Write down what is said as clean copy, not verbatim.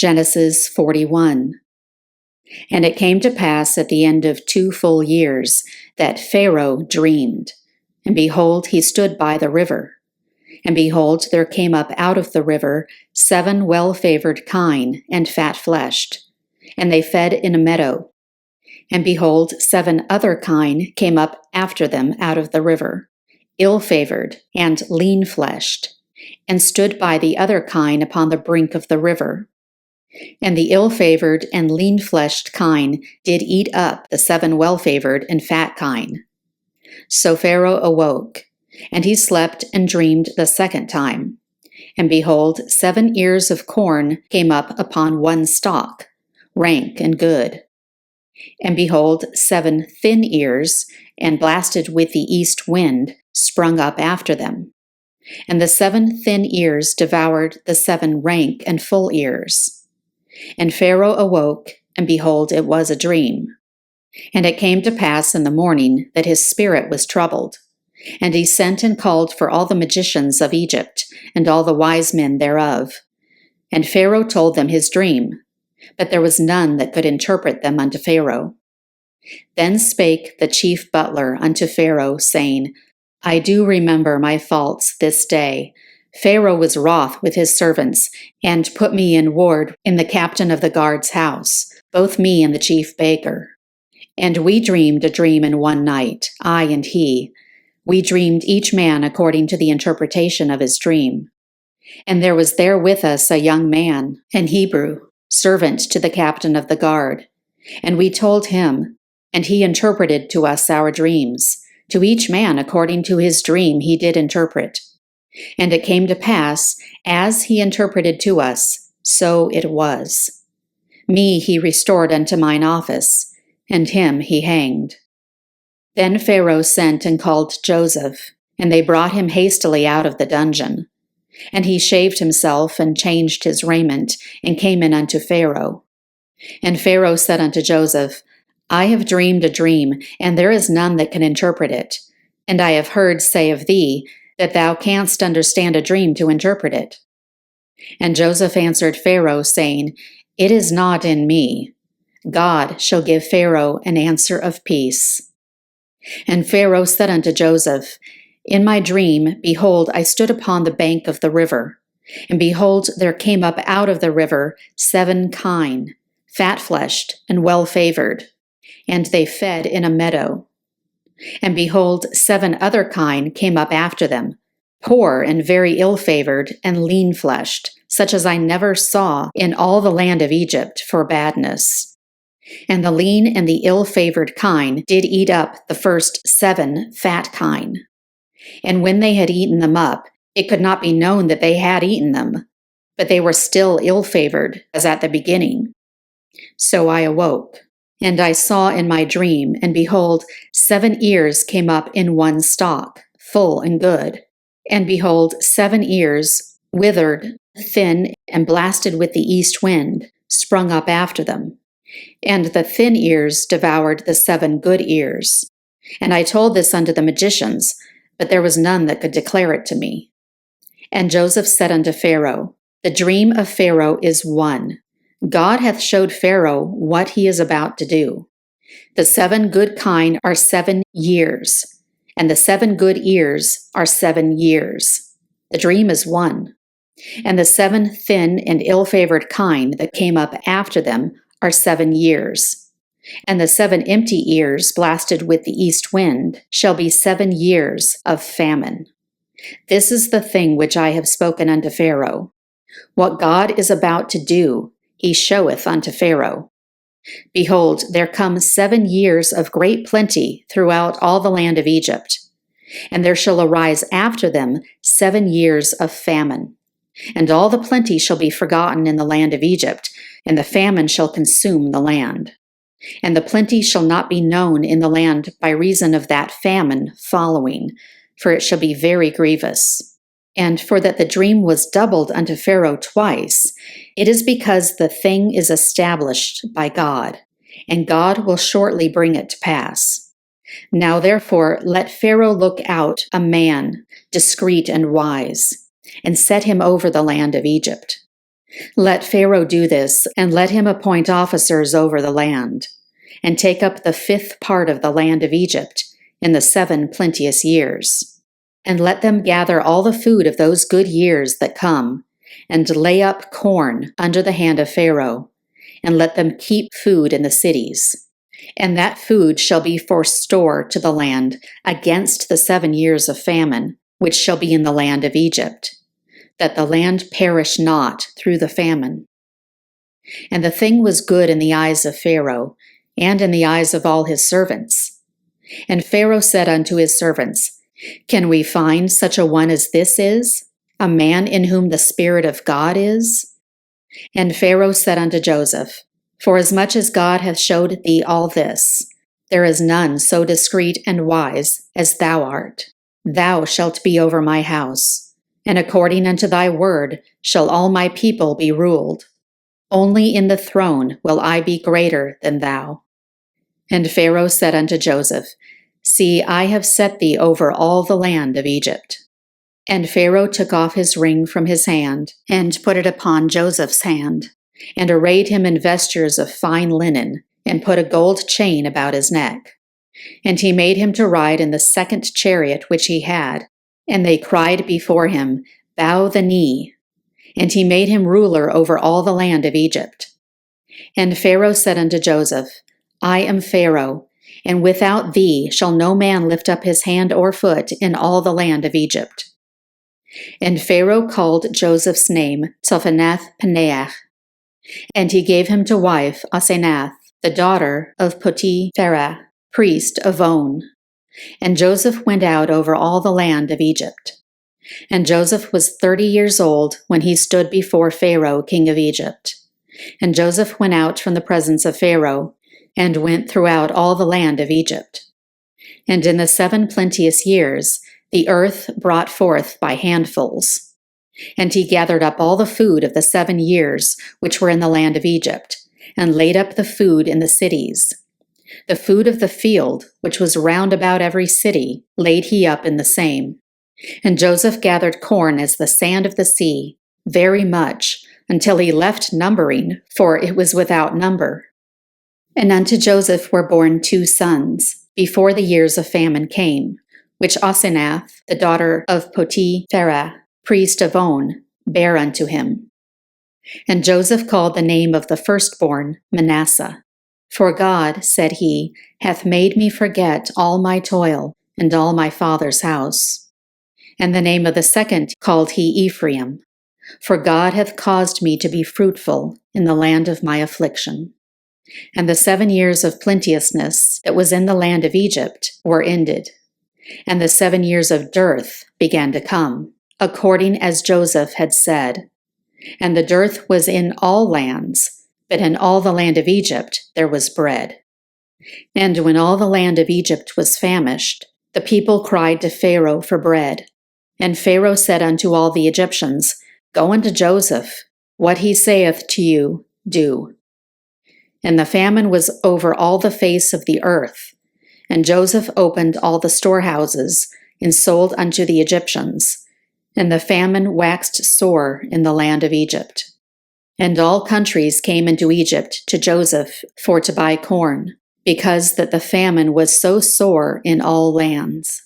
Genesis 41. And it came to pass at the end of 2 full years that Pharaoh dreamed. And behold, he stood by the river. And behold, there came up out of the river 7 well-favored kine and fat-fleshed, and they fed in a meadow. And behold, 7 other kine came up after them out of the river, ill-favored and lean-fleshed, and stood by the other kine upon the brink of the river. And the ill-favored and lean-fleshed kine did eat up the 7 well-favored and fat kine. So Pharaoh awoke, and he slept and dreamed the second time. And behold, 7 ears of corn came up upon one stalk, rank and good. And behold, 7 thin ears, and blasted with the east wind, sprung up after them. And the 7 thin ears devoured the 7 rank and full ears. And Pharaoh awoke, and behold, it was a dream. And it came to pass in the morning that his spirit was troubled. And he sent and called for all the magicians of Egypt, and all the wise men thereof. And Pharaoh told them his dream, but there was none that could interpret them unto Pharaoh. Then spake the chief butler unto Pharaoh, saying, I do remember my faults this day. Pharaoh was wroth with his servants, and put me in ward in the captain of the guard's house, both me and the chief baker. And we dreamed a dream in one night, I and he. We dreamed each man according to the interpretation of his dream. And there was there with us a young man, an Hebrew, servant to the captain of the guard. And we told him, and he interpreted to us our dreams. To each man according to his dream he did interpret. And it came to pass, as he interpreted to us, so it was. Me he restored unto mine office, and him he hanged. Then Pharaoh sent and called Joseph, and they brought him hastily out of the dungeon. And he shaved himself, and changed his raiment, and came in unto Pharaoh. And Pharaoh said unto Joseph, I have dreamed a dream, and there is none that can interpret it. And I have heard say of thee, that thou canst understand a dream to interpret it. And Joseph answered Pharaoh, saying, It is not in me. God shall give Pharaoh an answer of peace. And Pharaoh said unto Joseph, In my dream, behold, I stood upon the bank of the river. And behold, there came up out of the river 7 kine, fat-fleshed and well-favored, and they fed in a meadow. And behold, 7 other kine came up after them, poor and very ill-favored and lean-fleshed, such as I never saw in all the land of Egypt for badness. And the lean and the ill-favored kine did eat up the first 7 fat kine. And when they had eaten them up, it could not be known that they had eaten them, but they were still ill-favored, as at the beginning. So I awoke. And I saw in my dream, and behold, 7 ears came up in one stalk, full and good. And behold, 7 ears, withered, thin, and blasted with the east wind, sprung up after them. And the thin ears devoured the 7 good ears. And I told this unto the magicians, but there was none that could declare it to me. And Joseph said unto Pharaoh, The dream of Pharaoh is one. God hath showed Pharaoh what he is about to do. The 7 good kine are 7 years, and the 7 good ears are 7 years. The dream is one. And the 7 thin and ill-favored kine that came up after them are 7 years. And the 7 empty ears blasted with the east wind shall be 7 years of famine. This is the thing which I have spoken unto Pharaoh. What God is about to do, he showeth unto Pharaoh. Behold, there come 7 years of great plenty throughout all the land of Egypt, and there shall arise after them 7 years of famine. And all the plenty shall be forgotten in the land of Egypt, and the famine shall consume the land. And the plenty shall not be known in the land by reason of that famine following, for it shall be very grievous. And for that the dream was doubled unto Pharaoh twice, it is because the thing is established by God, and God will shortly bring it to pass. Now therefore let Pharaoh look out a man, discreet and wise, and set him over the land of Egypt. Let Pharaoh do this, and let him appoint officers over the land, and take up the 5th part of the land of Egypt in the 7 plenteous years. And let them gather all the food of those good years that come, and lay up corn under the hand of Pharaoh, and let them keep food in the cities. And that food shall be for store to the land against the 7 years of famine, which shall be in the land of Egypt, that the land perish not through the famine. And the thing was good in the eyes of Pharaoh, and in the eyes of all his servants. And Pharaoh said unto his servants, Can we find such a one as this is, a man in whom the Spirit of God is? And Pharaoh said unto Joseph, Forasmuch as God hath showed thee all this, there is none so discreet and wise as thou art. Thou shalt be over my house, and according unto thy word shall all my people be ruled. Only in the throne will I be greater than thou. And Pharaoh said unto Joseph, See, I have set thee over all the land of Egypt. And Pharaoh took off his ring from his hand, and put it upon Joseph's hand, and arrayed him in vestures of fine linen, and put a gold chain about his neck. And he made him to ride in the 2nd chariot which he had, and they cried before him, Bow the knee. And he made him ruler over all the land of Egypt. And Pharaoh said unto Joseph, I am Pharaoh, and without thee shall no man lift up his hand or foot in all the land of Egypt. And Pharaoh called Joseph's name Tophenath-Paneah, and he gave him to wife Asenath, the daughter of Pharaoh, priest of On. And Joseph went out over all the land of Egypt. And Joseph was 30 years old when he stood before Pharaoh, king of Egypt. And Joseph went out from the presence of Pharaoh, and went throughout all the land of Egypt. And in the 7 plenteous years, the earth brought forth by handfuls. And he gathered up all the food of the 7 years which were in the land of Egypt, and laid up the food in the cities. The food of the field, which was round about every city, laid he up in the same. And Joseph gathered corn as the sand of the sea, very much, until he left numbering, for it was without number. And unto Joseph were born 2 sons, before the years of famine came, which Asenath, the daughter of Pharaoh, priest of On, bare unto him. And Joseph called the name of the firstborn Manasseh. For God, said he, hath made me forget all my toil and all my father's house. And the name of the second called he Ephraim. For God hath caused me to be fruitful in the land of my affliction. And the 7 years of plenteousness that was in the land of Egypt were ended. And the 7 years of dearth began to come, according as Joseph had said. And the dearth was in all lands, but in all the land of Egypt there was bread. And when all the land of Egypt was famished, the people cried to Pharaoh for bread. And Pharaoh said unto all the Egyptians, Go unto Joseph, what he saith to you, do. And the famine was over all the face of the earth. And Joseph opened all the storehouses, and sold unto the Egyptians. And the famine waxed sore in the land of Egypt. And all countries came into Egypt to Joseph for to buy corn, because that the famine was so sore in all lands.